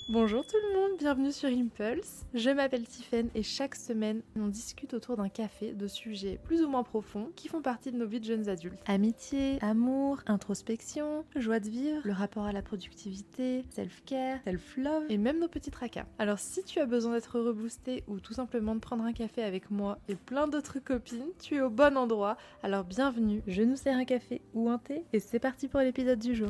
Bonjour tout le monde, bienvenue sur Impulse. Je m'appelle Tiffaine et chaque semaine, on discute autour d'un café de sujets plus ou moins profonds qui font partie de nos vies de jeunes adultes. Amitié, amour, introspection, joie de vivre, le rapport à la productivité, self-care, self-love et même nos petits tracas. Alors si tu as besoin d'être reboosté ou tout simplement de prendre un café avec moi et plein d'autres copines, tu es au bon endroit. Alors bienvenue, je nous sers un café ou un thé et c'est parti pour l'épisode du jour.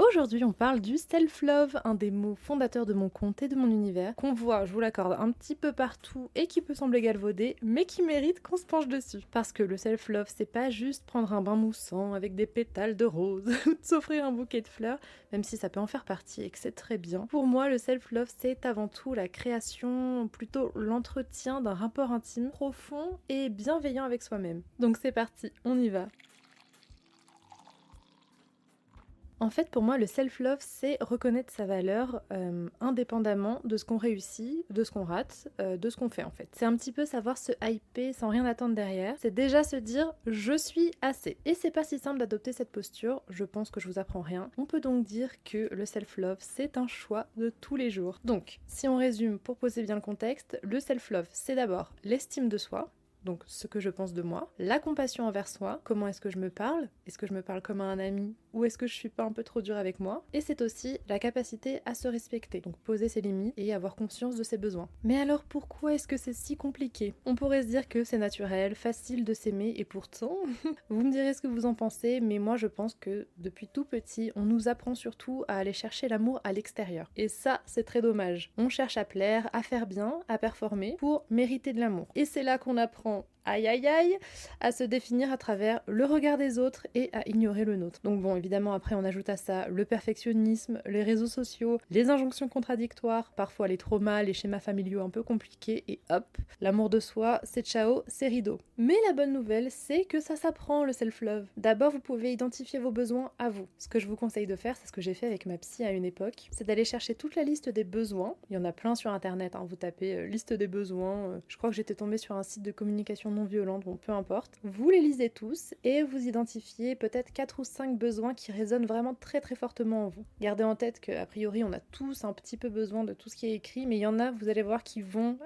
Aujourd'hui, on parle du self-love, un des mots fondateurs de mon compte et de mon univers, qu'on voit, je vous l'accorde, un petit peu partout et qui peut sembler galvaudé, mais qui mérite qu'on se penche dessus. Parce que le self-love, c'est pas juste prendre un bain moussant avec des pétales de rose ou de s'offrir un bouquet de fleurs, même si ça peut en faire partie et que c'est très bien. Pour moi, le self-love, c'est avant tout la création, plutôt l'entretien d'un rapport intime, profond et bienveillant avec soi-même. Donc c'est parti, on y va. En fait, pour moi, le self-love, c'est reconnaître sa valeur indépendamment de ce qu'on réussit, de ce qu'on rate, de ce qu'on fait en fait. C'est un petit peu savoir se hyper sans rien attendre derrière. C'est déjà se dire « je suis assez ». Et c'est pas si simple d'adopter cette posture, je pense que je vous apprends rien. On peut donc dire que le self-love, c'est un choix de tous les jours. Donc, si on résume pour poser bien le contexte, le self-love, c'est d'abord l'estime de soi, donc ce que je pense de moi, la compassion envers soi, comment est-ce que je me parle, est-ce que je me parle comme à un ami ou est-ce que je suis pas un peu trop dure avec moi, et c'est aussi la capacité à se respecter, donc poser ses limites et avoir conscience de ses besoins. Mais alors pourquoi est-ce que c'est si compliqué? On pourrait se dire que c'est naturel, facile de s'aimer et pourtant, vous me direz ce que vous en pensez, mais moi je pense que depuis tout petit, on nous apprend surtout à aller chercher l'amour à l'extérieur. Et ça, c'est très dommage. On cherche à plaire, à faire bien, à performer pour mériter de l'amour. Et c'est là qu'on apprend aïe aïe aïe, à se définir à travers le regard des autres et à ignorer le nôtre. Donc bon, évidemment, après on ajoute à ça le perfectionnisme, les réseaux sociaux, les injonctions contradictoires, parfois les traumas, les schémas familiaux un peu compliqués, et hop, l'amour de soi, c'est ciao, c'est rideau. Mais la bonne nouvelle, c'est que ça s'apprend le self-love. D'abord, vous pouvez identifier vos besoins à vous. Ce que je vous conseille de faire, c'est ce que j'ai fait avec ma psy à une époque, c'est d'aller chercher toute la liste des besoins. Il y en a plein sur internet, hein. Vous tapez liste des besoins, je crois que j'étais tombée sur un site de communication non violente, bon peu importe. Vous les lisez tous et vous identifiez peut-être 4 ou 5 besoins qui résonnent vraiment très très fortement en vous. Gardez en tête qu'a priori on a tous un petit peu besoin de tout ce qui est écrit, mais il y en a, vous allez voir, qui vont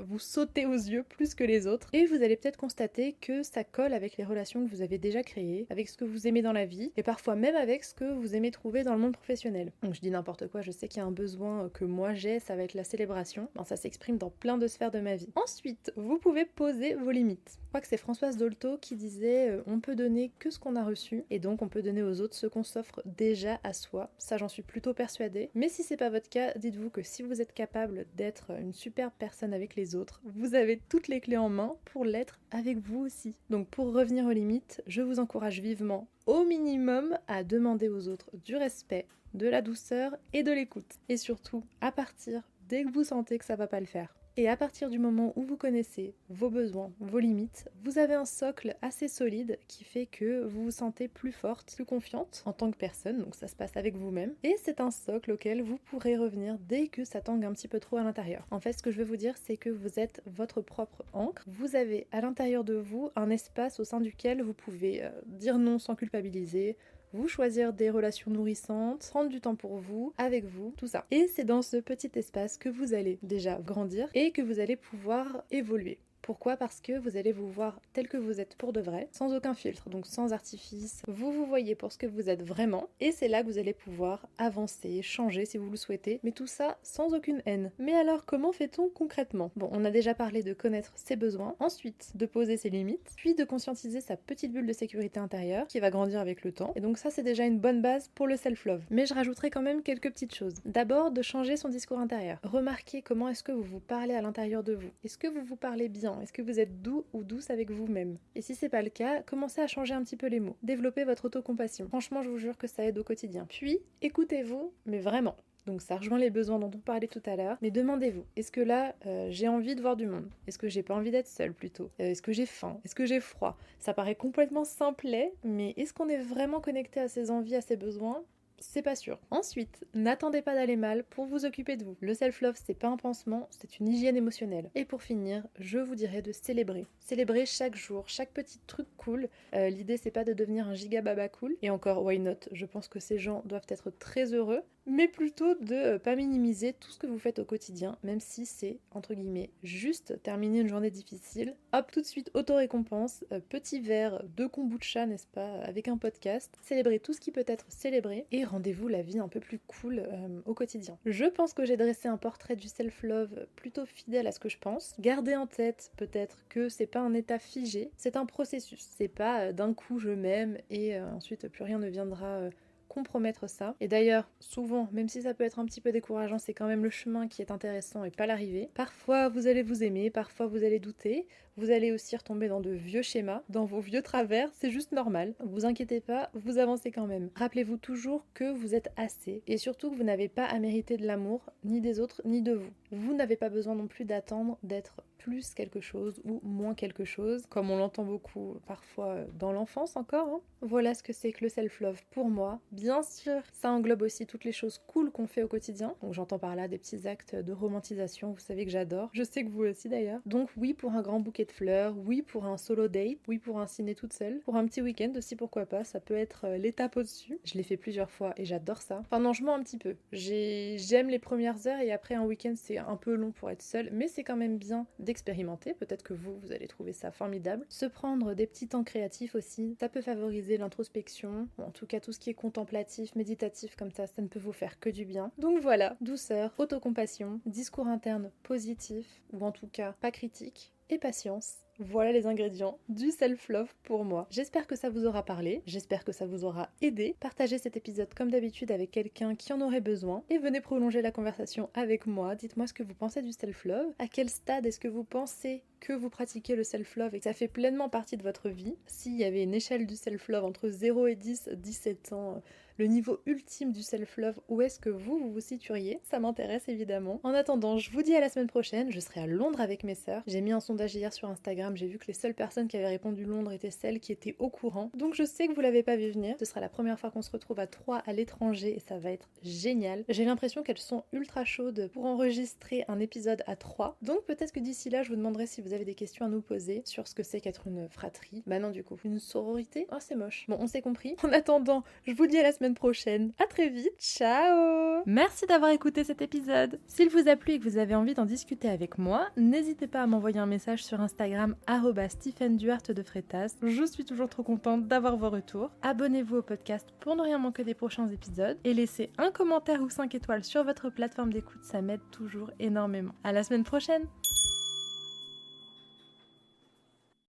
vous sauter aux yeux plus que les autres, et vous allez peut-être constater que ça colle avec les relations que vous avez déjà créées, avec ce que vous aimez dans la vie, et parfois même avec ce que vous aimez trouver dans le monde professionnel. Donc je dis n'importe quoi, je sais qu'il y a un besoin que moi j'ai, ça va être la célébration. Ben, ça s'exprime dans plein de sphères de ma vie. Ensuite, vous pouvez poser vos limites. Je crois que c'est Françoise Dolto qui disait on peut donner que ce qu'on a reçu, et donc on peut donner aux autres ce qu'on s'offre déjà à soi. Ça, j'en suis plutôt persuadée. Mais si c'est pas votre cas, dites-vous que si vous êtes capable d'être une superbe personne avec les autres, vous avez toutes les clés en main pour l'être avec vous aussi. Donc pour revenir aux limites, je vous encourage vivement, au minimum, à demander aux autres du respect, de la douceur et de l'écoute. Et surtout, à partir dès que vous sentez que ça va pas le faire. Et à partir du moment où vous connaissez vos besoins, vos limites, vous avez un socle assez solide qui fait que vous vous sentez plus forte, plus confiante en tant que personne, donc ça se passe avec vous-même. Et c'est un socle auquel vous pourrez revenir dès que ça tangue un petit peu trop à l'intérieur. En fait, ce que je veux vous dire, c'est que vous êtes votre propre ancre. Vous avez à l'intérieur de vous un espace au sein duquel vous pouvez dire non sans culpabiliser, vous choisir des relations nourrissantes, prendre du temps pour vous, avec vous, tout ça. Et c'est dans ce petit espace que vous allez déjà grandir et que vous allez pouvoir évoluer. Pourquoi? Parce que vous allez vous voir tel que vous êtes pour de vrai, sans aucun filtre, donc sans artifice. Vous vous voyez pour ce que vous êtes vraiment, et c'est là que vous allez pouvoir avancer, changer si vous le souhaitez, mais tout ça sans aucune haine. Mais alors, comment fait-on concrètement? Bon, on a déjà parlé de connaître ses besoins, ensuite de poser ses limites, puis de conscientiser sa petite bulle de sécurité intérieure, qui va grandir avec le temps, et donc ça c'est déjà une bonne base pour le self-love. Mais je rajouterai quand même quelques petites choses. D'abord, de changer son discours intérieur. Remarquez comment est-ce que vous vous parlez à l'intérieur de vous. Est-ce que vous vous parlez bien? Est-ce que vous êtes doux ou douce avec vous-même? Et si c'est pas le cas, commencez à changer un petit peu les mots. Développez votre autocompassion. Franchement, je vous jure que ça aide au quotidien. Puis, écoutez-vous, mais vraiment. Donc ça rejoint les besoins dont on parlait tout à l'heure, mais demandez-vous, est-ce que là, j'ai envie de voir du monde? Est-ce que j'ai pas envie d'être seule plutôt? Est-ce que j'ai faim? Est-ce que j'ai froid? Ça paraît complètement simplet, mais est-ce qu'on est vraiment connecté à ses envies, à ses besoins? c'est pas sûr. Ensuite, n'attendez pas d'aller mal pour vous occuper de vous. Le self-love, c'est pas un pansement, c'est une hygiène émotionnelle. Et pour finir, je vous dirais de célébrer. Célébrer chaque jour, chaque petit truc cool. L'idée, c'est pas de devenir un giga baba cool. Et encore, why not? Je pense que ces gens doivent être très heureux. Mais plutôt de pas minimiser tout ce que vous faites au quotidien, même si c'est, entre guillemets, juste terminer une journée difficile. Hop, tout de suite, auto-récompense, petit verre de kombucha, n'est-ce pas, avec un podcast. Célébrez tout ce qui peut être célébré et rendez-vous la vie un peu plus cool au quotidien. Je pense que j'ai dressé un portrait du self-love plutôt fidèle à ce que je pense. Gardez en tête peut-être que c'est pas un état figé, c'est un processus. C'est pas d'un coup je m'aime et ensuite plus rien ne viendra compromettre ça. Et d'ailleurs, souvent, même si ça peut être un petit peu décourageant, c'est quand même le chemin qui est intéressant et pas l'arrivée. Parfois, vous allez vous aimer, parfois vous allez douter, vous allez aussi retomber dans de vieux schémas, dans vos vieux travers, c'est juste normal. Vous inquiétez pas, vous avancez quand même. Rappelez-vous toujours que vous êtes assez, et surtout que vous n'avez pas à mériter de l'amour, ni des autres, ni de vous. Vous n'avez pas besoin non plus d'attendre d'être plus quelque chose ou moins quelque chose, comme on l'entend beaucoup parfois dans l'enfance encore. Hein. Voilà ce que c'est que le self-love pour moi. Bien sûr, ça englobe aussi toutes les choses cool qu'on fait au quotidien. Donc j'entends par là des petits actes de romantisation, vous savez que j'adore. Je sais que vous aussi d'ailleurs. Donc oui pour un grand bouquet de fleurs, oui pour un solo date, oui pour un ciné toute seule, pour un petit week-end aussi pourquoi pas, ça peut être l'étape au-dessus. Je l'ai fait plusieurs fois et j'adore ça. Enfin non, je mens un petit peu. J'aime les premières heures et après un week-end c'est un peu long pour être seule, mais c'est quand même bien d'expérimenter. Peut-être que vous allez trouver ça formidable. Se prendre des petits temps créatifs aussi, ça peut favoriser l'introspection, en tout cas tout ce qui est contemplatif, méditatif comme ça ne peut vous faire que du bien. Donc voilà, douceur, autocompassion, discours interne positif, ou en tout cas pas critique, et patience. Voilà les ingrédients du self-love pour moi. J'espère que ça vous aura parlé, j'espère que ça vous aura aidé. Partagez cet épisode comme d'habitude avec quelqu'un qui en aurait besoin et venez prolonger la conversation avec moi. Dites-moi ce que vous pensez du self-love. À quel stade est-ce que vous pensez que vous pratiquez le self-love et que ça fait pleinement partie de votre vie? S'il y avait une échelle du self-love entre 0 et 10, 17 ans, le niveau ultime du self-love, où est-ce que vous vous situeriez? Ça m'intéresse évidemment. En attendant, je vous dis à la semaine prochaine, je serai à Londres avec mes sœurs. J'ai mis un sondage hier sur Instagram, j'ai vu que les seules personnes qui avaient répondu Londres étaient celles qui étaient au courant. Donc je sais que vous l'avez pas vu venir. Ce sera la première fois qu'on se retrouve à 3 à l'étranger et ça va être génial. J'ai l'impression qu'elles sont ultra chaudes pour enregistrer un épisode à 3. Donc peut-être que d'ici là, je vous demanderai si vous avez des questions à nous poser sur ce que c'est qu'être une fratrie. Bah non du coup, une sororité? Oh c'est moche. Bon, on s'est compris. En attendant, je vous dis à la semaine prochaine. À très vite. Ciao! Merci d'avoir écouté cet épisode. S'il vous a plu et que vous avez envie d'en discuter avec moi, n'hésitez pas à m'envoyer un message sur Instagram @StephenDuarte de Freitas. Je suis toujours trop contente d'avoir vos retours. Abonnez-vous au podcast pour ne rien manquer des prochains épisodes et laissez un commentaire ou 5 étoiles sur votre plateforme d'écoute, ça m'aide toujours énormément. À la semaine prochaine!